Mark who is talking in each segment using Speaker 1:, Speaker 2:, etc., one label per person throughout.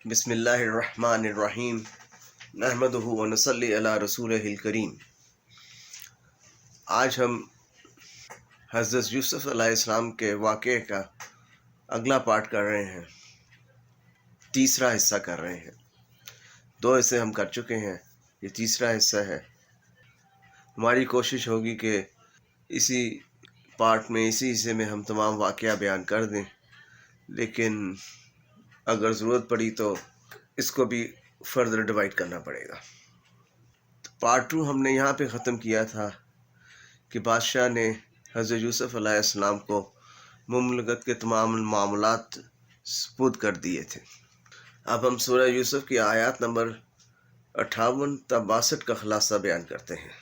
Speaker 1: بسم اللہ الرحمن الرحیم نحمدہ و نصلی علی رسولہ الکریم۔ آج ہم حضرت یوسف علیہ السلام کے واقعے کا اگلا پارٹ کر رہے ہیں، تیسرا حصہ کر رہے ہیں۔ 2 حصے ہم کر چکے ہیں، یہ تیسرا حصہ ہے۔ ہماری کوشش ہوگی کہ اسی پارٹ میں، اسی حصے میں ہم تمام واقعہ بیان کر دیں، لیکن اگر ضرورت پڑی تو اس کو بھی فردر ڈیوائڈ کرنا پڑے گا۔ پارٹ 2 ہم نے یہاں پہ ختم کیا تھا کہ بادشاہ نے حضرت یوسف علیہ السلام کو مملکت کے تمام معاملات سپرد کر دیے تھے۔ اب ہم سورہ یوسف کی آیات نمبر 58 تا 62 کا خلاصہ بیان کرتے ہیں۔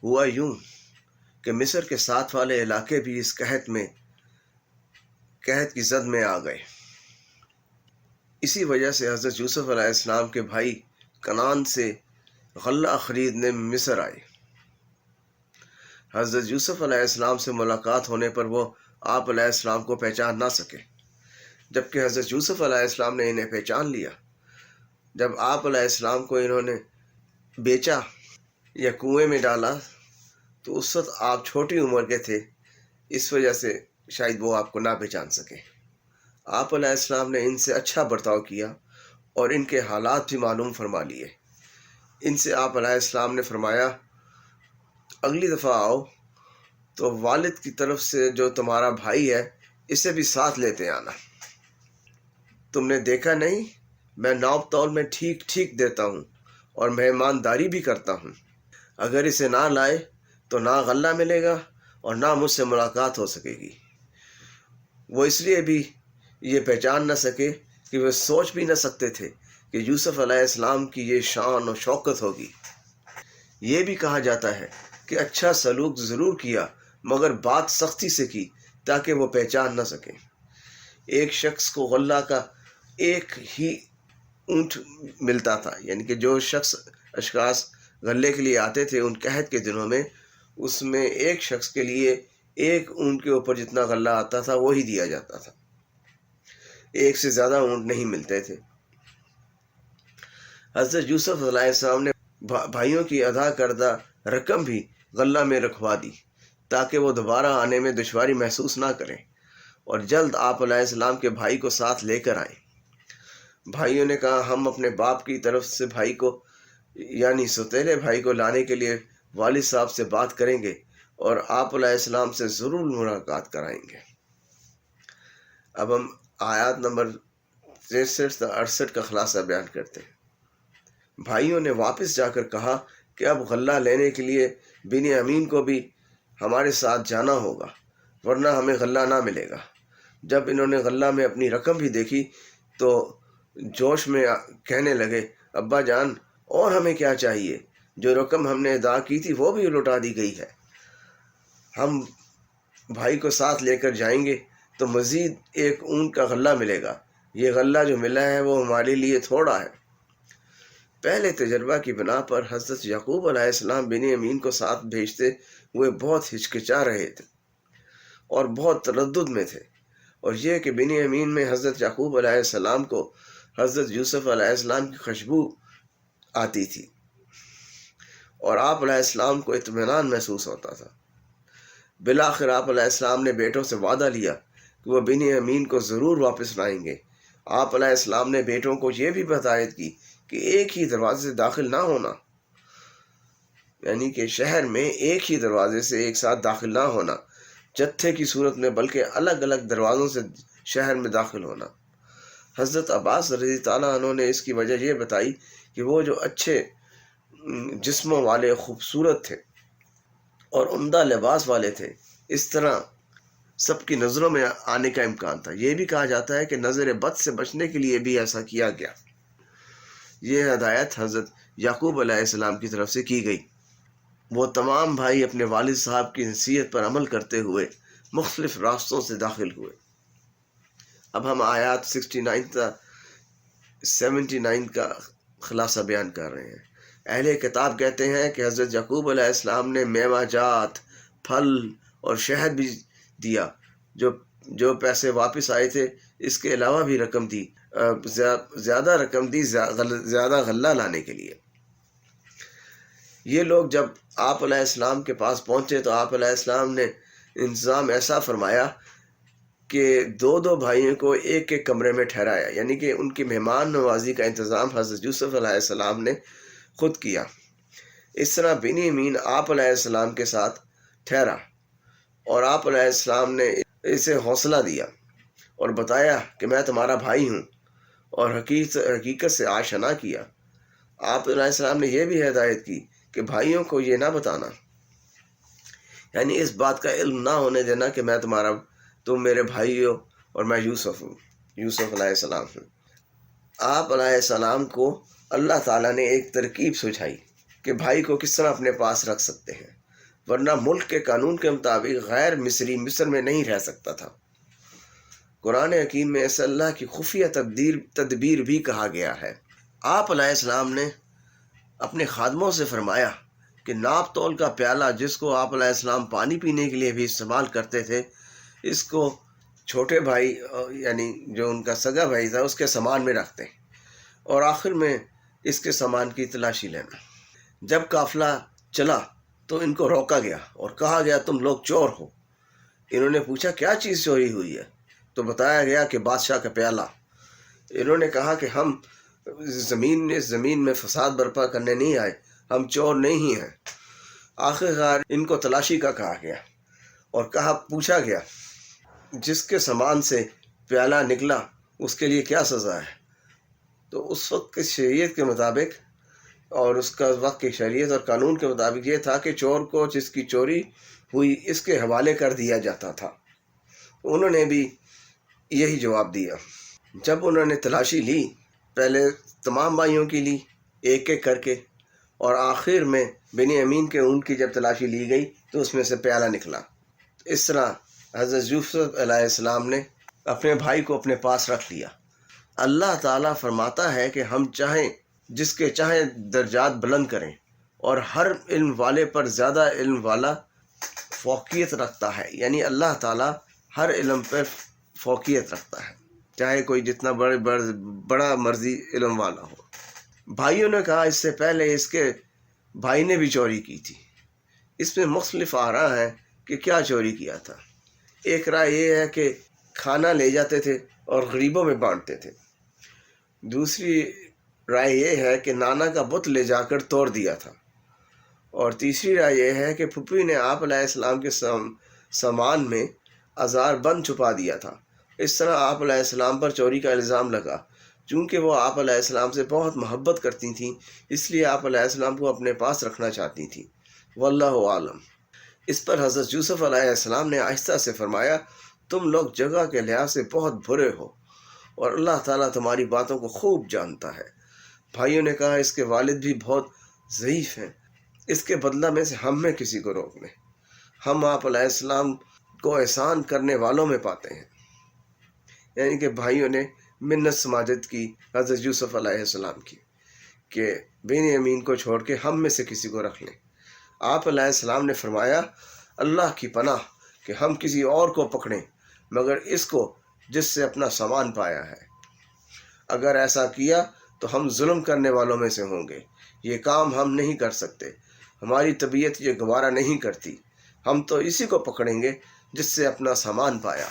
Speaker 1: ہوا یوں کہ مصر کے ساتھ والے علاقے بھی اس قحط کی زد میں آ گئے۔ اسی وجہ سے حضرت یوسف علیہ السلام کے بھائی کنعان سے غلہ خریدنے مصر آئے۔ حضرت یوسف علیہ السلام سے ملاقات ہونے پر وہ آپ علیہ السلام کو پہچان نہ سکے، جبکہ حضرت یوسف علیہ السلام نے انہیں پہچان لیا۔ جب آپ علیہ السلام کو انہوں نے بیچا یا کنویں میں ڈالا تو اس وقت آپ چھوٹی عمر کے تھے، اس وجہ سے شاید وہ آپ کو نہ پہچان سکے۔ آپ علیہ السلام نے ان سے اچھا برتاؤ کیا اور ان کے حالات بھی معلوم فرما لیے۔ ان سے آپ علیہ السلام نے فرمایا، اگلی دفعہ آؤ تو والد کی طرف سے جو تمہارا بھائی ہے اسے بھی ساتھ لیتے آنا۔ تم نے دیکھا نہیں، میں ناپ تول میں ٹھیک دیتا ہوں اور مہمانداری بھی کرتا ہوں۔ اگر اسے نہ لائے تو نہ غلہ ملے گا اور نہ مجھ سے ملاقات ہو سکے گی۔ وہ اس لیے بھی یہ پہچان نہ سکے کہ وہ سوچ بھی نہ سکتے تھے کہ یوسف علیہ السلام کی یہ شان و شوکت ہوگی۔ یہ بھی کہا جاتا ہے کہ اچھا سلوک ضرور کیا مگر بات سختی سے کی تاکہ وہ پہچان نہ سکیں۔ ایک شخص کو غلہ کا ایک ہی اونٹ ملتا تھا، یعنی کہ جو اشخاص غلے کے لیے آتے تھے ان قحط کے دنوں میں، اس میں ایک شخص کے لیے ایک اونٹ کے اوپر جتنا غلہ آتا تھا وہی دیا جاتا تھا، ایک سے زیادہ اونٹ نہیں ملتے تھے۔ حضرت یوسف علیہ السلام نے بھائیوں کی ادا کردہ رقم بھی غلہ میں رکھوا دی تاکہ وہ دوبارہ آنے میں دشواری محسوس نہ کریں، اور جلد آپ علیہ السلام کے بھائی کو ساتھ لے کر آئیں۔ بھائیوں نے کہا، ہم اپنے باپ کی طرف سے بھائی کو یعنی سوتیلے بھائی کو لانے کے لیے والد صاحب سے بات کریں گے اور آپ علیہ السلام سے ضرور ملاقات کرائیں گے۔ اب ہم آیات نمبر 63 تا 68 کا خلاصہ بیان کرتے ہیں۔ بھائیوں نے واپس جا کر کہا کہ اب غلہ لینے کے لیے بنیامین کو بھی ہمارے ساتھ جانا ہوگا، ورنہ ہمیں غلہ نہ ملے گا۔ جب انہوں نے غلہ میں اپنی رقم بھی دیکھی تو جوش میں کہنے لگے، ابا جان، اور ہمیں کیا چاہیے؟ جو رقم ہم نے ادا کی تھی وہ بھی لوٹا دی گئی ہے۔ ہم بھائی کو ساتھ لے کر جائیں گے تو مزید ایک اونٹ کا غلہ ملے گا۔ یہ غلہ جو ملا ہے وہ ہمارے لیے تھوڑا ہے۔ پہلے تجربہ کی بنا پر حضرت یعقوب علیہ السلام بنیامین کو ساتھ بھیجتے ہوئے بہت ہچکچا رہے تھے اور بہت تردد میں تھے، اور یہ کہ بنیامین میں حضرت یعقوب علیہ السلام کو حضرت یوسف علیہ السلام کی خوشبو آتی تھی اور آپ علیہ السلام کو اطمینان محسوس ہوتا تھا۔ بالآخر آپ علیہ السلام نے بیٹوں سے وعدہ لیا کہ وہ بنیامین کو ضرور واپس لائیں گے۔ آپ علیہ السلام نے بیٹوں کو یہ بھی ہدایت کی کہ ایک ہی دروازے سے داخل نہ ہونا، یعنی کہ شہر میں ایک ہی دروازے سے ایک ساتھ داخل نہ ہونا جتھے کی صورت میں، بلکہ الگ الگ دروازوں سے شہر میں داخل ہونا۔ حضرت عباس رضی تعالیٰ عنہ نے اس کی وجہ یہ بتائی کہ وہ جو اچھے جسموں والے، خوبصورت تھے اور عمدہ لباس والے تھے، اس طرح سب کی نظروں میں آنے کا امکان تھا۔ یہ بھی کہا جاتا ہے کہ نظر بد سے بچنے کے لیے بھی ایسا کیا گیا۔ یہ ہدایت حضرت یعقوب علیہ السلام کی طرف سے کی گئی۔ وہ تمام بھائی اپنے والد صاحب کی نصیحت پر عمل کرتے ہوئے مختلف راستوں سے داخل ہوئے۔ اب ہم آیات 69 تا 79 کا خلاصہ بیان کر رہے ہیں۔ اہل کتاب کہتے ہیں کہ حضرت یعقوب علیہ السلام نے میوہ جات، پھل اور شہد بھی دیا۔ جو پیسے واپس آئے تھے اس کے علاوہ بھی رقم دی، زیادہ رقم دی زیادہ غلہ لانے کے لیے۔ یہ لوگ جب آپ علیہ السلام کے پاس پہنچے تو آپ علیہ السلام نے انتظام ایسا فرمایا کہ دو دو بھائیوں کو ایک ایک کمرے میں ٹھہرایا، یعنی کہ ان کی مہمان نوازی کا انتظام حضرت یوسف علیہ السلام نے خود کیا۔ اس طرح بنیامین آپ علیہ السلام کے ساتھ ٹھہرا اور آپ علیہ السلام نے اسے حوصلہ دیا اور بتایا کہ میں تمہارا بھائی ہوں، اور حقیقت سے آشنا کیا۔ آپ علیہ السلام نے یہ بھی ہدایت کی کہ بھائیوں کو یہ نہ بتانا، یعنی اس بات کا علم نہ ہونے دینا کہ تم میرے بھائی ہو اور میں یوسف ہوں، یوسف علیہ السلام ہوں۔ آپ علیہ السلام کو اللہ تعالیٰ نے ایک ترکیب سجھائی کہ بھائی کو کس طرح اپنے پاس رکھ سکتے ہیں، ورنہ ملک کے قانون کے مطابق غیر مصری مصر میں نہیں رہ سکتا تھا۔ قرآن حکیم میں اسے اللہ کی خفیہ تدبیر بھی کہا گیا ہے۔ آپ علیہ السلام نے اپنے خادموں سے فرمایا کہ ناپ تول کا پیالہ جس کو آپ علیہ السلام پانی پینے کے لیے بھی استعمال کرتے تھے، اس کو چھوٹے بھائی یعنی جو ان کا سگا بھائی تھا اس کے سامان میں رکھتے، اور آخر میں اس کے سامان کی تلاشی لینا۔ جب قافلہ چلا تو ان کو روکا گیا اور کہا گیا تم لوگ چور ہو۔ انہوں نے پوچھا کیا چیز چوری ہوئی ہے، تو بتایا گیا کہ بادشاہ کا پیالہ۔ انہوں نے کہا کہ ہم زمین میں فساد برپا کرنے نہیں آئے، ہم چور نہیں ہیں۔ آخرکار ان کو تلاشی کا کہا گیا اور پوچھا گیا جس کے سامان سے پیالہ نکلا اس کے لیے کیا سزا ہے۔ تو اس وقت کی شریعت کے مطابق اور اس کا وقت کی شریعت اور قانون کے مطابق یہ تھا کہ چور کو جس کی چوری ہوئی اس کے حوالے کر دیا جاتا تھا۔ انہوں نے بھی یہی جواب دیا۔ جب انہوں نے تلاشی لی، پہلے تمام بھائیوں کی لی ایک ایک کر کے، اور آخر میں بنیامین کے اونٹ کی جب تلاشی لی گئی تو اس میں سے پیالہ نکلا۔ اس طرح حضرت یوسف علیہ السلام نے اپنے بھائی کو اپنے پاس رکھ لیا۔ اللہ تعالیٰ فرماتا ہے کہ ہم جس کے چاہیں درجات بلند کریں، اور ہر علم والے پر زیادہ علم والا فوقیت رکھتا ہے، یعنی اللہ تعالیٰ ہر علم پر فوقیت رکھتا ہے، چاہے کوئی جتنا بڑا مرضی علم والا ہو۔ بھائیوں نے کہا اس سے پہلے اس کے بھائی نے بھی چوری کی تھی۔ اس میں مختلف آراء ہیں کہ کیا چوری کیا تھا۔ ایک رائے یہ ہے کہ کھانا لے جاتے تھے اور غریبوں میں بانٹتے تھے۔ دوسری رائے یہ ہے کہ نانا کا بت لے جا کر توڑ دیا تھا، اور تیسری رائے یہ ہے کہ پھپھی نے آپ علیہ السلام کے سامان میں آزار بند چھپا دیا تھا۔ اس طرح آپ علیہ السلام پر چوری کا الزام لگا۔ چونکہ وہ آپ علیہ السلام سے بہت محبت کرتی تھیں، اس لیے آپ علیہ السلام کو اپنے پاس رکھنا چاہتی تھیں۔ واللہ عالم۔ اس پر حضرت یوسف علیہ السلام نے آہستہ سے فرمایا تم لوگ جگہ کے لحاظ سے بہت برے ہو، اور اللہ تعالیٰ تمہاری باتوں کو خوب جانتا ہے۔ بھائیوں نے کہا اس کے والد بھی بہت ضعیف ہیں، اس کے بدلہ میں سے ہم میں کسی کو روک لیں، ہم آپ علیہ السلام کو احسان کرنے والوں میں پاتے ہیں۔ یعنی کہ بھائیوں نے منت سماجت کی حضرت یوسف علیہ السلام کی کہ بنیامین کو چھوڑ کے ہم میں سے کسی کو رکھ لیں۔ آپ علیہ السلام نے فرمایا اللہ کی پناہ کہ ہم کسی اور کو پکڑیں مگر اس کو جس سے اپنا سامان پایا ہے۔ اگر ایسا کیا تو ہم ظلم کرنے والوں میں سے ہوں گے۔ یہ کام ہم نہیں کر سکتے، ہماری طبیعت یہ گوارا نہیں کرتی، ہم تو اسی کو پکڑیں گے جس سے اپنا سامان پایا۔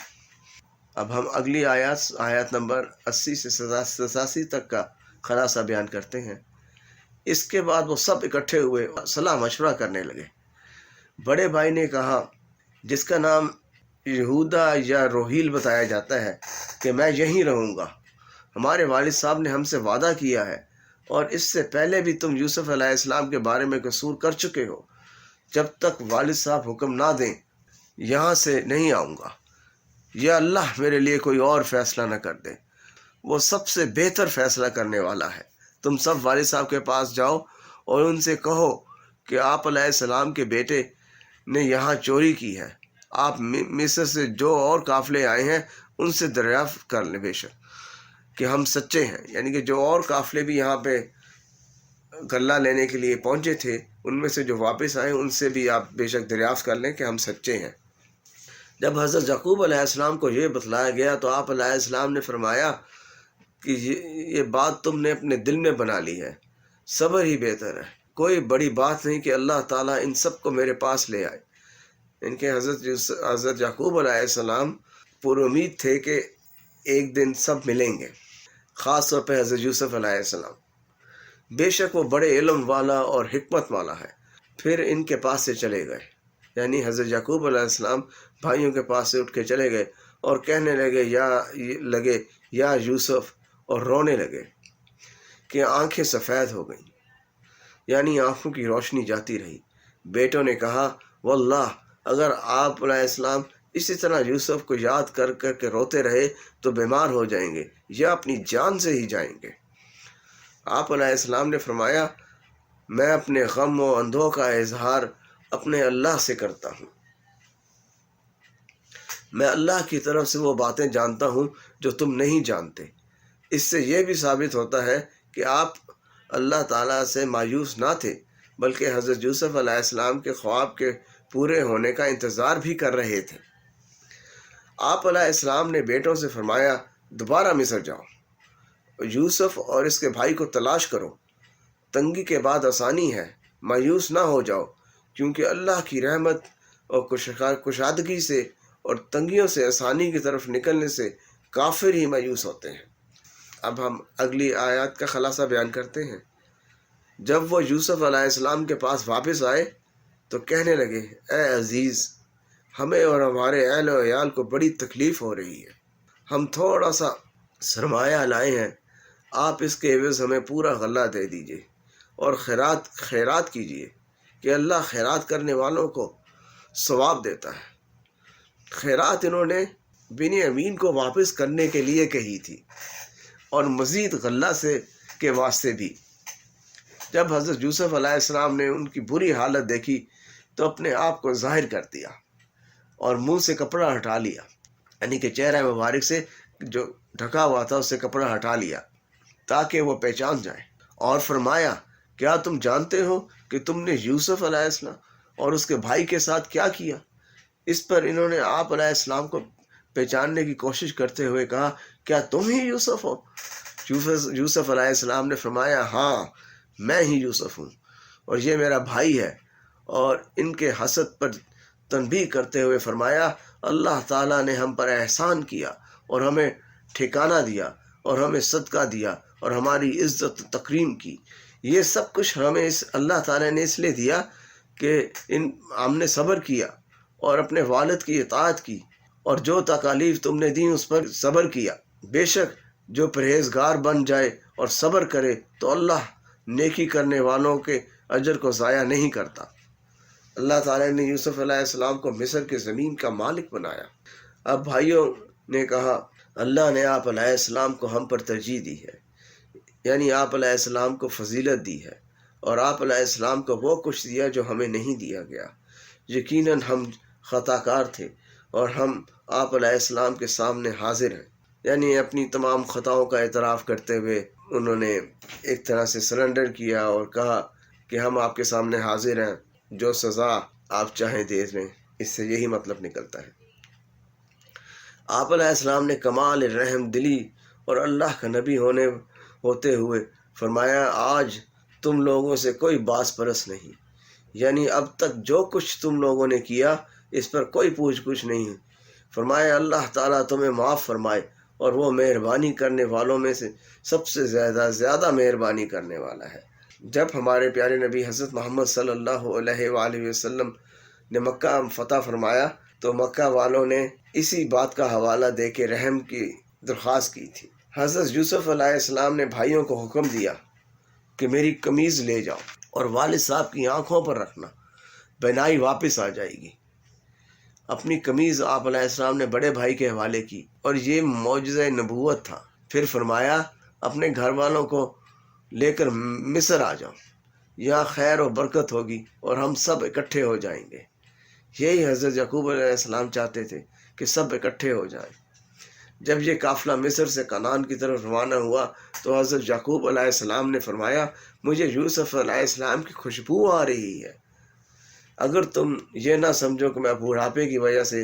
Speaker 1: اب ہم اگلی آیات نمبر 80 سے 87 تک کا خلاصہ بیان کرتے ہیں۔ اس کے بعد وہ سب اکٹھے ہوئے صلاح مشورہ کرنے لگے۔ بڑے بھائی نے کہا جس کا نام یہودا یا روحیل بتایا جاتا ہے کہ میں یہیں رہوں گا، ہمارے والد صاحب نے ہم سے وعدہ کیا ہے، اور اس سے پہلے بھی تم یوسف علیہ السلام کے بارے میں قصور کر چکے ہو۔ جب تک والد صاحب حکم نہ دیں یہاں سے نہیں آؤں گا، یا اللہ میرے لیے کوئی اور فیصلہ نہ کر دے، وہ سب سے بہتر فیصلہ کرنے والا ہے۔ تم سب والد صاحب کے پاس جاؤ اور ان سے کہو کہ آپ علیہ السلام کے بیٹے نے یہاں چوری کی ہے۔ آپ مصر سے جو اور قافلے آئے ہیں ان سے دریافت کر لیں بے شک کہ ہم سچے ہیں، یعنی کہ جو اور قافلے بھی یہاں پہ غلہ لینے کے لیے پہنچے تھے ان میں سے جو واپس آئے ان سے بھی آپ بے شک دریافت کر لیں کہ ہم سچے ہیں۔ جب حضرت یعقوب علیہ السلام کو یہ بتلایا گیا تو آپ علیہ السلام نے فرمایا کہ یہ بات تم نے اپنے دل میں بنا لی ہے، صبر ہی بہتر ہے، کوئی بڑی بات نہیں کہ اللہ تعالیٰ ان سب کو میرے پاس لے آئے۔ ان کے حضرت یعقوب علیہ السلام پر امید تھے کہ ایک دن سب ملیں گے، خاص طور پہ حضرت یوسف علیہ السلام۔ بے شک وہ بڑے علم والا اور حکمت والا ہے۔ پھر ان کے پاس سے چلے گئے، یعنی حضرت یعقوب علیہ السلام بھائیوں کے پاس سے اٹھ کے چلے گئے اور کہنے لگے یا یوسف، اور رونے لگے کہ آنکھیں سفید ہو گئیں، یعنی آنکھوں کی روشنی جاتی رہی۔ بیٹوں نے کہا واللہ اگر آپ علیہ السلام اسی طرح یوسف کو یاد کر کر کے روتے رہے تو بیمار ہو جائیں گے یا اپنی جان سے ہی جائیں گے۔ آپ علیہ السلام نے فرمایا میں اپنے غم و اندوہ کا اظہار اپنے اللہ سے کرتا ہوں، میں اللہ کی طرف سے وہ باتیں جانتا ہوں جو تم نہیں جانتے۔ اس سے یہ بھی ثابت ہوتا ہے کہ آپ اللہ تعالیٰ سے مایوس نہ تھے بلکہ حضرت یوسف علیہ السلام کے خواب کے پورے ہونے کا انتظار بھی کر رہے تھے۔ آپ علیہ السلام نے بیٹوں سے فرمایا دوبارہ مصر جاؤ، یوسف اور اس کے بھائی کو تلاش کرو، تنگی کے بعد آسانی ہے، مایوس نہ ہو جاؤ، کیونکہ اللہ کی رحمت اور کشادگی سے اور تنگیوں سے آسانی کی طرف نکلنے سے کافر ہی مایوس ہوتے ہیں۔ اب ہم اگلی آیات کا خلاصہ بیان کرتے ہیں۔ جب وہ یوسف علیہ السلام کے پاس واپس آئے تو کہنے لگے اے عزیز، ہمیں اور ہمارے اہل و عیال کو بڑی تکلیف ہو رہی ہے، ہم تھوڑا سا سرمایہ لائے ہیں، آپ اس کے عوض ہمیں پورا غلہ دے دیجئے اور خیرات کیجئے کہ اللہ خیرات کرنے والوں کو ثواب دیتا ہے۔ خیرات انہوں نے بنیامین کو واپس کرنے کے لیے کہی تھی اور مزید غلہ کے واسطے بھی۔ جب حضرت یوسف علیہ السلام نے ان کی بری حالت دیکھی تو اپنے آپ کو ظاہر کر دیا اور منہ سے کپڑا ہٹا لیا، یعنی کہ چہرہ مبارک سے جو ڈھکا ہوا تھا اس سے کپڑا ہٹا لیا تاکہ وہ پہچان جائے، اور فرمایا کیا تم جانتے ہو کہ تم نے یوسف علیہ السلام اور اس کے بھائی کے ساتھ کیا کیا؟ اس پر انہوں نے آپ علیہ السلام کو پہچاننے کی کوشش کرتے ہوئے کہا کیا تم ہی یوسف ہو؟ یوسف علیہ السلام نے فرمایا ہاں میں ہی یوسف ہوں اور یہ میرا بھائی ہے، اور ان کے حسد پر تنبیہ کرتے ہوئے فرمایا اللہ تعالیٰ نے ہم پر احسان کیا اور ہمیں ٹھکانہ دیا اور ہمیں صدقہ دیا اور ہماری عزت و تکریم کی، یہ سب کچھ ہمیں اللہ تعالیٰ نے اس لیے دیا کہ ہم نے صبر کیا اور اپنے والد کی اطاعت کی اور جو تکالیف تم نے دی اس پر صبر کیا۔ بے شک جو پرہیزگار بن جائے اور صبر کرے تو اللہ نیکی کرنے والوں کے اجر کو ضائع نہیں کرتا۔ اللہ تعالیٰ نے یوسف علیہ السلام کو مصر کے زمین کا مالک بنایا۔ اب بھائیوں نے کہا اللہ نے آپ علیہ السلام کو ہم پر ترجیح دی ہے، یعنی آپ علیہ السلام کو فضیلت دی ہے اور آپ علیہ السلام کو وہ کچھ دیا جو ہمیں نہیں دیا گیا۔ یقیناً ہم خطا کار تھے اور ہم آپ علیہ السلام کے سامنے حاضر ہیں، یعنی اپنی تمام خطاؤں کا اعتراف کرتے ہوئے انہوں نے ایک طرح سے سرنڈر کیا اور کہا کہ ہم آپ کے سامنے حاضر ہیں، جو سزا آپ چاہیں دے دیں۔ اس سے یہی مطلب نکلتا ہے۔ آپ علیہ السلام نے کمال رحم دلی اور اللہ کا نبی ہوتے ہوئے فرمایا آج تم لوگوں سے کوئی باس پرس نہیں، یعنی اب تک جو کچھ تم لوگوں نے کیا اس پر کوئی پوچھ گچھ نہیں ہے۔ فرمایا اللہ تعالیٰ تمہیں معاف فرمائے اور وہ مہربانی کرنے والوں میں سے سب سے زیادہ مہربانی کرنے والا ہے۔ جب ہمارے پیارے نبی حضرت محمد صلی اللہ علیہ وآلہ وسلم نے مکہ فتح فرمایا تو مکہ والوں نے اسی بات کا حوالہ دے کے رحم کی درخواست کی تھی۔ حضرت یوسف علیہ السلام نے بھائیوں کو حکم دیا کہ میری قمیض لے جاؤ اور والد صاحب کی آنکھوں پر رکھنا، بینائی واپس آ جائے گی۔ اپنی قمیض آپ علیہ السلام نے بڑے بھائی کے حوالے کی اور یہ معجزہ نبوت تھا۔ پھر فرمایا اپنے گھر والوں کو لے کر مصر آ جاؤ، یہاں خیر و برکت ہوگی اور ہم سب اکٹھے ہو جائیں گے۔ یہی حضرت یعقوب علیہ السلام چاہتے تھے کہ سب اکٹھے ہو جائیں۔ جب یہ قافلہ مصر سے کنعان کی طرف روانہ ہوا تو حضرت یعقوب علیہ السلام نے فرمایا مجھے یوسف علیہ السلام کی خوشبو آ رہی ہے، اگر تم یہ نہ سمجھو کہ میں بوڑھاپے کی وجہ سے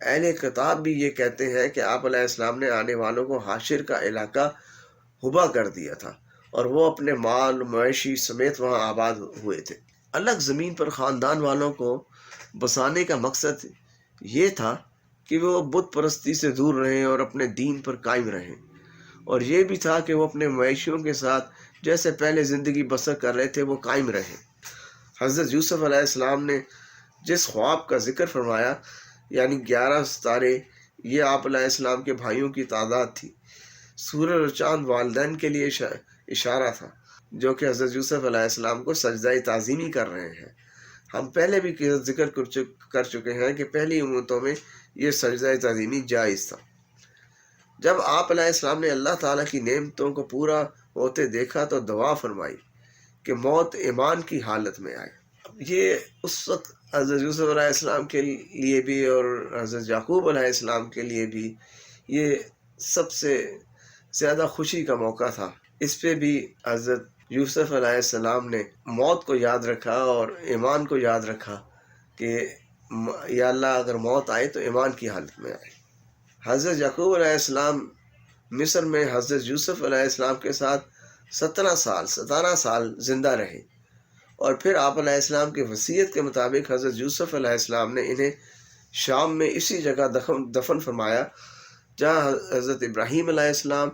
Speaker 1: اہل کتاب بھی یہ کہتے ہیں کہ آپ علیہ السلام نے آنے والوں کو حاشر کا علاقہ ہبا کر دیا تھا اور وہ اپنے مال مویشی سمیت وہاں آباد ہوئے تھے۔ الگ زمین پر خاندان والوں کو بسانے کا مقصد یہ تھا کہ وہ بت پرستی سے دور رہیں اور اپنے دین پر قائم رہیں، اور یہ بھی تھا کہ وہ اپنے مویشیوں کے ساتھ جیسے پہلے زندگی بسر کر رہے تھے وہ قائم رہیں۔ حضرت یوسف علیہ السلام نے جس خواب کا ذکر فرمایا، یعنی 11 ستارے، یہ آپ علیہ السلام کے بھائیوں کی تعداد تھی۔ سورج اور چاند والدین کے لیے اشارہ تھا، جو کہ حضرت یوسف علیہ السلام کو سجدہ تعظیمی کر رہے ہیں۔ ہم پہلے بھی ذکر کر چکے ہیں کہ پہلی امتوں میں یہ سجدہ تعظیمی جائز تھا۔ جب آپ علیہ السلام نے اللہ تعالیٰ کی نعمتوں کو پورا ہوتے دیکھا تو دعا فرمائی کہ موت ایمان کی حالت میں آئے۔ یہ اس وقت حضرت یوسف علیہ السلام کے لیے بھی اور حضرت یعقوب علیہ السلام کے لیے بھی یہ سب سے زیادہ خوشی کا موقع تھا۔ اس پہ بھی حضرت یوسف علیہ السلام نے موت کو یاد رکھا اور ایمان کو یاد رکھا کہ یا اللہ اگر موت آئے تو ایمان کی حالت میں آئے۔ حضرت یعقوب علیہ السلام مصر میں حضرت یوسف علیہ السلام کے ساتھ 17 سال زندہ رہے، اور پھر آپ علیہ السلام کی وصیت کے مطابق حضرت یوسف علیہ السلام نے انہیں شام میں اسی جگہ دفن فرمایا جہاں حضرت ابراہیم علیہ السلام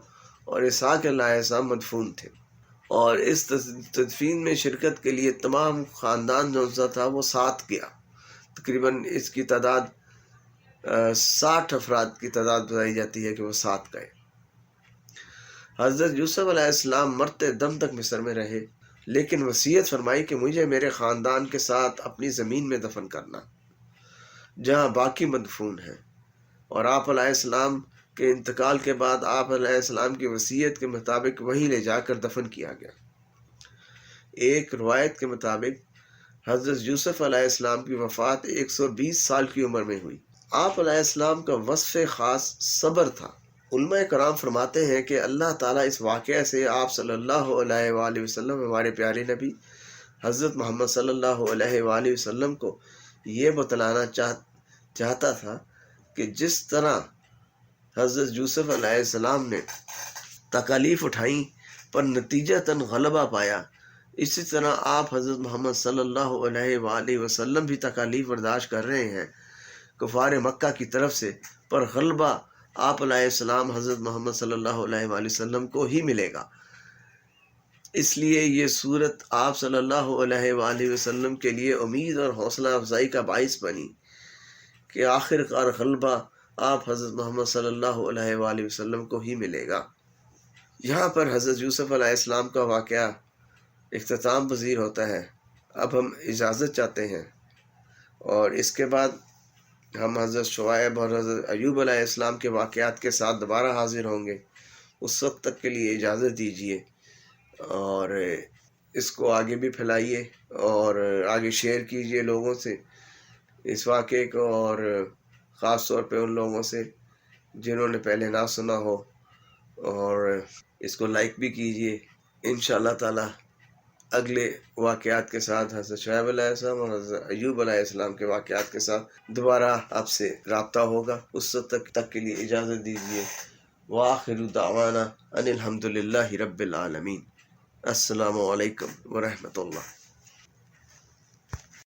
Speaker 1: اور اسحاق علیہ السلام مدفون تھے، اور اس تدفین میں شرکت کے لیے تمام خاندان جو تھا وہ ساتھ گیا۔ تقریباً اس کی تعداد 60 افراد کی تعداد بتائی جاتی ہے کہ وہ ساتھ گئے۔ حضرت یوسف علیہ السلام مرتے دم تک مصر میں رہے، لیکن وصیت فرمائی کہ مجھے میرے خاندان کے ساتھ اپنی زمین میں دفن کرنا جہاں باقی مدفون ہیں، اور آپ علیہ السلام کے انتقال کے بعد آپ علیہ السلام کی وصیت کے مطابق وہیں لے جا کر دفن کیا گیا۔ ایک روایت کے مطابق حضرت یوسف علیہ السلام کی وفات 120 سال کی عمر میں ہوئی۔ آپ علیہ السلام کا وصف خاص صبر تھا۔ علماء کرام فرماتے ہیں کہ اللہ تعالیٰ اس واقعہ سے آپ صلی اللہ علیہ وآلہ وسلم، ہمارے پیارے نبی حضرت محمد صلی اللہ علیہ وآلہ وسلم کو یہ بتلانا چاہتا تھا کہ جس طرح حضرت یوسف علیہ السلام نے تکالیف اٹھائیں پر نتیجتاً غلبہ پایا، اسی طرح آپ حضرت محمد صلی اللہ علیہ وآلہ وسلم بھی تکالیف برداشت کر رہے ہیں کفار مکہ کی طرف سے، پر غلبہ آپ علیہ السلام حضرت محمد صلی اللہ علیہ وآلہ وسلم کو ہی ملے گا۔ اس لیے یہ صورت آپ صلی اللہ علیہ وآلہ وسلم کے لیے امید اور حوصلہ افزائی کا باعث بنی کہ آخر کار غلبہ آپ حضرت محمد صلی اللہ علیہ وآلہ وسلم کو ہی ملے گا۔ یہاں پر حضرت یوسف علیہ السلام کا واقعہ اختتام پذیر ہوتا ہے۔ اب ہم اجازت چاہتے ہیں، اور اس کے بعد ہم حضرت شعیب اور حضرت ایوب علیہ السلام کے واقعات کے ساتھ دوبارہ حاضر ہوں گے۔ اس وقت تک کے لیے اجازت دیجیے، اور اس کو آگے بھی پھیلائیے اور آگے شیئر کیجیے لوگوں سے اس واقعے کو، اور خاص طور پہ ان لوگوں سے جنہوں نے پہلے نہ سنا ہو، اور اس کو لائک بھی کیجیے۔ انشاءاللہ تعالی اگلے واقعات کے ساتھ حضرت شعیب علیہ السلام اور حضرت ایوب علیہ السلام کے واقعات کے ساتھ دوبارہ آپ سے رابطہ ہوگا۔ اس وقت تک کے لیے اجازت دیجیے۔ وآخر دعوانا ان الحمد للہ رب العالمین۔ السلام علیکم ورحمۃ اللہ۔